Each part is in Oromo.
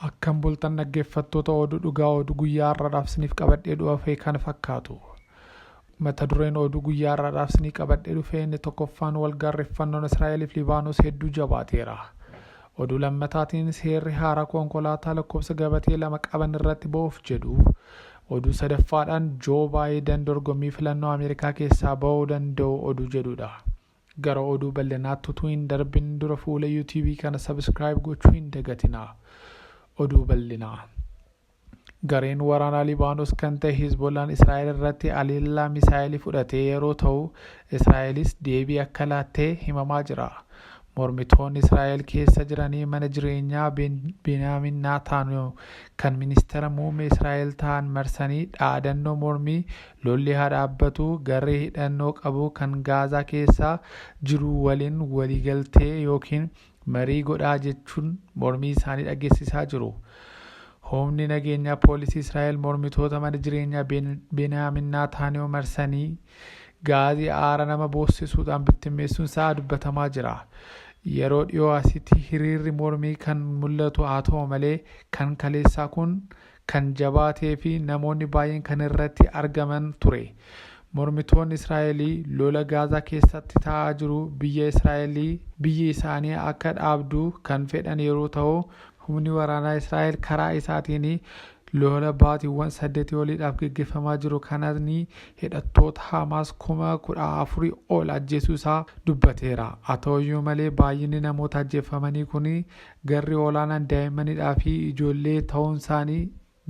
Akkam bultan dhaggeeffattoota oduu dhugaa oduu guyyaa har'aadhaaf isiniif qabadhee dhufe kan fakkaatu. Mata dureen oduu guyyaa har'aadhaaf isiniif qabadhee dhufe inni tokkoffaan walgaarreeffannoon Israa'eliif Libaanos hedduu jabaateera. Oduu lammataatiin seerri haaraa konkolaataa lakkoofsa gabatee 2 qaban irratti ba'uuf jedhu. Oduu sadaffaadhaan Joo Baayiden dorgommii filannoo Ameerikaa keessaa ba'uu danda'u oduu jedhudha. Gara oduu bal'inaatti utuu hin darbin dura fuula YouTube kana subscribe gochuu hin dagatinaa. Oduu bal'inaa. Gareen waraanaa Libaanos kan ta'e Hizbollaan Israa'el irratti haleellaa misaayilii fudhatee yeroo ta'u, Israa'elis deebii akka laattee himamaa jira. Mormitoonni Israa'el keessa jiranii mana jireenyaa Beniyaamin Netanyaahuu kan ministeera muummee Israa'el ta'an marsanii dhaadannoo mormii lolli haa dhaabbatu garee hidhannoo qabu kan Gaazaa keessa jiru waliin waliigaltee yookiin marii godhaa jechuun mormii isaanii dhageessisaa jiru. Humni nageenyaa poolisii Israa'el mormitoota mana jireenyaa Beniyaamin Netanyaahuu marsanii gaazii aara nama boossisuudhaan bittimmeessuun isaa dubbatamaa jira. Yeroo dhiyoo asitti hiriirri mormii kan mul'atu haa ta'u malee kan kaleessaa kun kan jabaatee fi namoonni baay'een kan irratti argaman ture. Mormitoonni Israa'elii lola Gaazaa keessatti ta'aa jiru biyyi isaanii akka dhaabdu kan fedhan yeroo ta'u, humni waraanaa Israa'el karaa isaatiin lola baatiiwwan 8 oliidhaaf gaggeeffamaa jiru kanaan hidhattoota Hamaas 14,000 ol ajjeesuu isaa dubbateera. Haa ta'uyyuu malee baay'inni namoota ajjeeffamanii kun garri olaanaan daa'immaniidhaa fi ijoollee ta'uun isaanii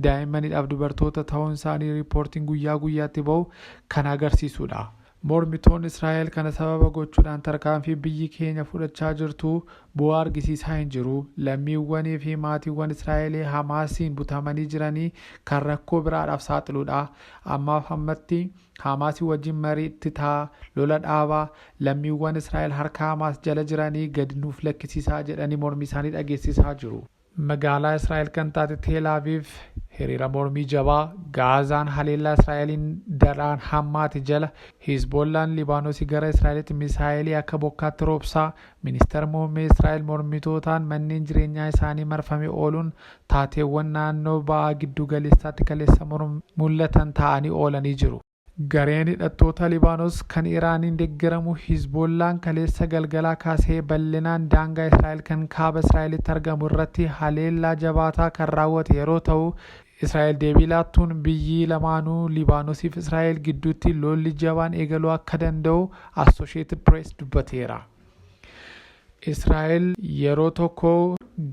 daa'immaniidhaaf dubartoota ta'uun isaanii riippoortiin guyyaa guyyaatti bahu kan agarsiisudha. Mormitoonni Israa'el kana sababa gochuudhaan tarkaanfii biyyi keenya fudhachaa jirtu bu'aa argisiisaa hin jiru. Lammiiwwanii fi maatiiwwan Israa'el Hamaasiin butamanii jiranii kan rakkoo biraadhaaf saaxiluudha. Ammaaf ammatti Hamaasii wajjin mariitti ta'a lola dhaabaa lammiiwwan Israa'el harka Hamaas jala jiranii gadi nuuf lakkisiisaa jedhanii mormii isaanii dhageessisaa jiru. Magaalaa Israa'el kan taate Teel Aviv hiriira mormii jabaa Gaazaan haleellaa Israa'eliin daraan hammaate jala Hizbollaan Libaanosii gara Israa'elitti misaayilii akka bokkaatti roobsaa. Ministeera muummee Israa'el mormitootaan manneen jireenyaa isaanii marfamee ooluun taateewwan naannoo ba'aa giddu galeessaatti kaleessa mul'atan ta'anii oolanii jiru. Gareen hidhattoota Libaanos kan Iraaniin deeggaramu Hizbollaan kaleessa galgalaa kaasee bal'inaan daangaa Israa'el kan kaaba Israa'elitti argamu irratti haleellaa jabaataa kan raawwate yeroo ta'u, Israa'el deebii laattuun biyyi lamaanuu Libaanosii fi Israa'el gidduutti lolli jabaan eegaluu akka danda'u Associated Press dubbateera. Israa'el yeroo tokko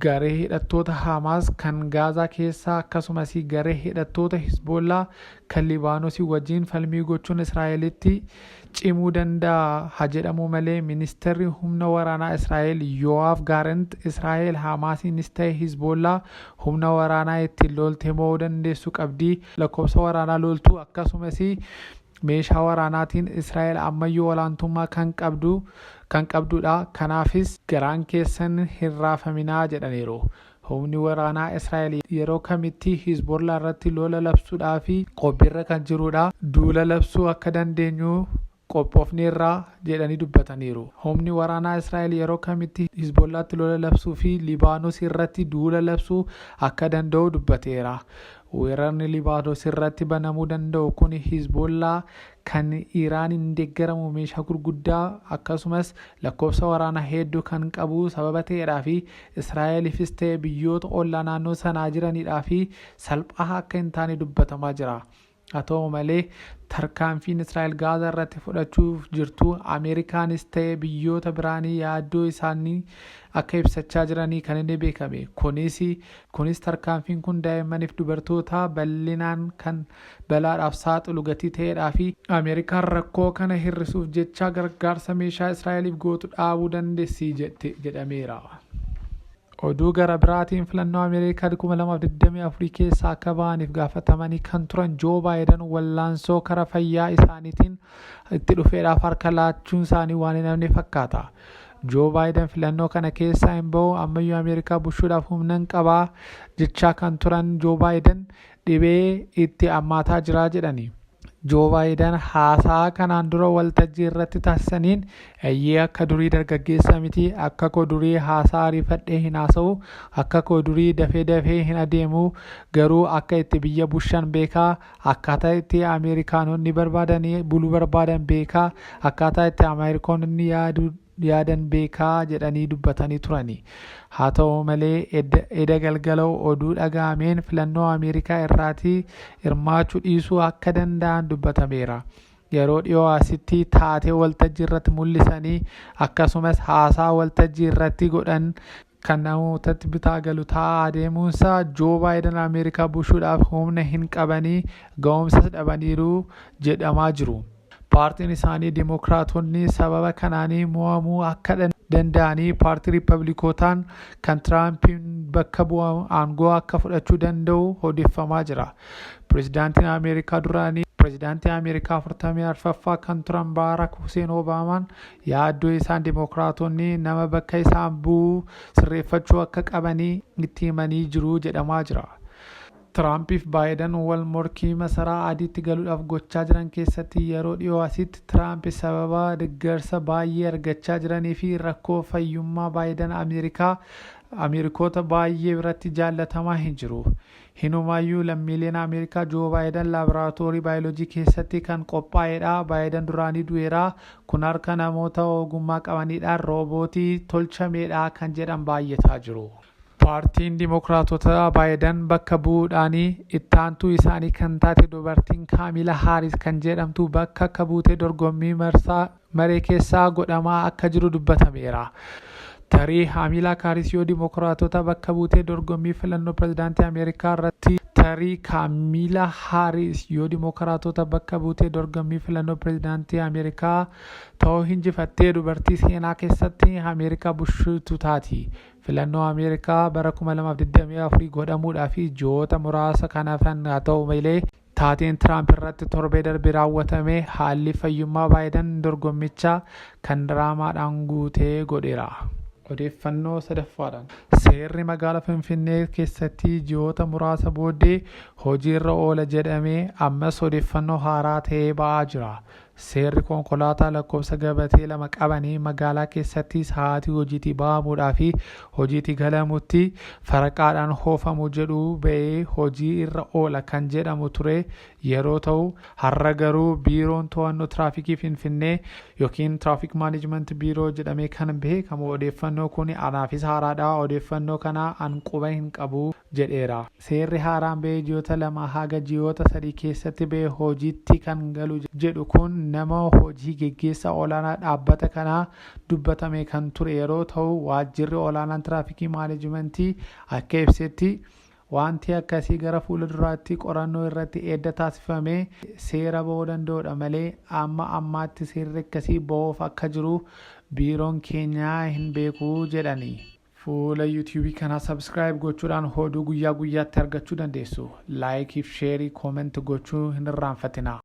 garee hidhattoota Hamaas kan Gaazaa keessaa akkasumas garee hidhattoota Hizbollaa kan Libaanosii wajjin falmii gochuun Israa'elitti cimuu danda'a haa jedhamu malee ministeerri humna waraanaa Israa'el Yoav Gallant Israa'el Hamaasiinis ta'e Hizbollaa humna waraanaa ittiin loltee mo'uu dandeessu qabdi. Lakkoofsa waraanaa loltuu akkasumas meeshaa waraanaatiin Israa'el ammayyuu olaantummaa kan qabdudha. Kanaafis garaan keessan hin raafaminaa jedhaniiru. Humni waraanaa Israa'el yeroo kamitti Hizbollaa irratti lola labsuudhaa fi qophiirra kan jirudha. Duula labsuu akka dandeenyu qophoofneerraa jedhanii dubbataniiru. Humni waraanaa Israa'el yeroo kamitti Hizbollaatti lola labsuu fi Libaanos irratti duula labsuu akka danda'u dubbateera. Weerarni Libaanos irratti banamuu danda'u kun Hizbollaa kan Iraaniin deeggaramu meeshaa gurguddaa akkasumas lakkoofsa waraanaa hedduu kan qabu sababa ta'eedhaa fi Israa'elifis ta'e biyyoota ollaa naannoo sanaa jiraniidhaa fi salphaa akka hin taane dubbatamaa jira. Haa ta'u malee tarkaanfiin Israa'el Gaazaa irratti fudhachuuf jirtu Ameerikaanis ta'e biyyoota biraanii yaaddoo isaanii akka ibsachaa jiranii kan inni beekame. Kunis tarkaanfiin kun daa'immaniif dubartoota bal'inaan kan balaadhaaf saaxilu gatii ta'eedhaa fi Ameerikaan rakkoo kana hir'isuuf jecha gargaarsa meeshaa Israa'eliif gootu dhaabuu dandeessi jedhameera. Oduu gara biraatiin filannoo Ameerikaa 2024 keessa akka ba'aniif gaafatamanii kan turan Joo Baayiden wallaansoo karaa fayyaa isaaniitiin itti dhufeedhaaf harka laachuun isaanii waan hin hafne fakkaata. Joo Baayiden filannoo kana keessaa hin ba'u ammayyuu Ameerikaa bulchuudhaaf humna hin qabaa jechaa kan turan Joo Baayiden dhibee itti hammaataa jira jedhani. Joo Baayiden haasaa kanaan dura waltajjii irratti taasisaniin eeyyee akka durii dargaggeessa miti, akka koo durii haasaa ariifadhee hin haasa'u, akka koo durii dafee hin adeemu, garuu akka itti biyya bushan beekaa, akkaataa itti Ameerikaanonni buluu barbaadan beekaa, akkaataa itti Ameerikaanonni yaadan beekaa jedhanii dubbatanii turani. Haa ta'u malee eda galgala oduu dhaga'ameen filannoo Ameerikaa irratti hirmaachuu dhiisuu akka danda'an dubbatameera. Yeroo dhiyoo asitti taatee waltajjii irratti mul'isanii akkasumas haasaa waltajjii irratti godhan kan namootatti bitaa galu ta'aa adeemuunsaa Joo Baayiden Ameerikaa bulchuudhaaf humna hin qabanii ga'umsas dhabaniiru jedhamaa jiru. Paartiin isaanii Dimookiraatonni sababa kanaanii mo'amuu akka danda'anii paartii Riippaabilikootaan kan Tiraampiin bakka bu'u aangoo akka fudhachuu danda'u odeeffamaa jira. Pireezidaantiin Ameerikaa duraanii pireezidaantii Ameerikaa 44ffaa kan turan Barack Hussein Obaamaan yaaddoo isaan Dimookiraatonni nama bakka isaan bu'u sirreeffachuu akka qabanii itti himanii jiru jedhamaa jira. Tiraampiif Baayiden wal morkii masaraa adiitti galuudhaaf gochaa jiran keessatti yeroo dhiyoo asitti Tiraamp sababa deeggarsa baay'ee argachaa jiranii fi rakkoo fayyummaa Baayiden Ameerikoota baay'ee biratti jaallatamaa hin jiru. Hinumaayyuu lammiileen Ameerikaa Joo Baayiden laaboraatoorii baayoloojii keessatti kan qophaa'edha. Baayiden duraanii du'eera. Kun harka namoota ogummaa qabanidhaan roobootii tolchameedha kan jedhan baay'ataa jiru. Paartiin Dimookiraatota Baayiden bakka bu'uudhaan itti aantuu isaanii kan taate dubartiin Kaamilaa Haaris kan jedhamtu bakka akka buutee dorgommii maree keessaa godhamaa akka jiru dubbatameera. Tarii Kaamilaa Haaris yoo Dimookiraatota bakka buutee dorgommii filannoo pireezidaantii Ameerikaa irratti ta'uu injifattee dubartii seenaa keessatti Ameerikaa bulchitu taati. Filannoo Ameerikaa bara 2024 godhamuudhaaf ji'oota muraasa kan hafan haa ta'u malee taateen Tiraamp irratti torbee darbe raawwatame haalli fayyummaa Baayiden dorgommicha kan diraamaadhaan guutee godheera. Odeeffannoo sadaffaadhaan seerri magaalaa Finfinnee keessatti ji'oota muraasa booddee hojiirra oola jedhamee ammas odeeffannoo haaraa ta'ee ba'aa jira. Seerri konkolaataa lakkoofsa gabatee 2 qabanii magaalaa keessatti sa'aatii hojiitii ba'amuudhaa fi hojiitii galamutti faraqaadhaan oofamu jedhu ba'ee hojii irra oola kan jedhamu ture yeroo ta'u, har'a garuu biiroon to'annoo tiraafikii Finfinnee yookiin Tiraafik Maanaajimenti Biiroo jedhamee kan beekamu odeeffannoo kun anaafis haaraadha. Odeeffannoo kana an quba hin qabu jedheera. Seerri haaraan ba'ee ji'oota 2 haga ji'oota 3 keessatti ba'ee hojiitti kan galu jedhu kun nama hojii geggeessaa olaanaa dhaabbata kanaa dubbatame kan ture yeroo ta'u, waajjirri olaanaan tiraafikii maanajimentii akka ibsetti wanti akkasii gara fuulduraatti qorannoo irratti edda taasifamee seera ba'uu danda'udha malee amma ammaatti seerri akkasii ba'uuf akka jiru biiroon keenyaa hin beeku jedhani. Fuula yuutuubii kanaa sabskiraayib gochuudhaan oduu guyyaa guyyaatti argachuu dandeessu. Laayikii fi sheerii koomentii gochuu hin irraanfatina.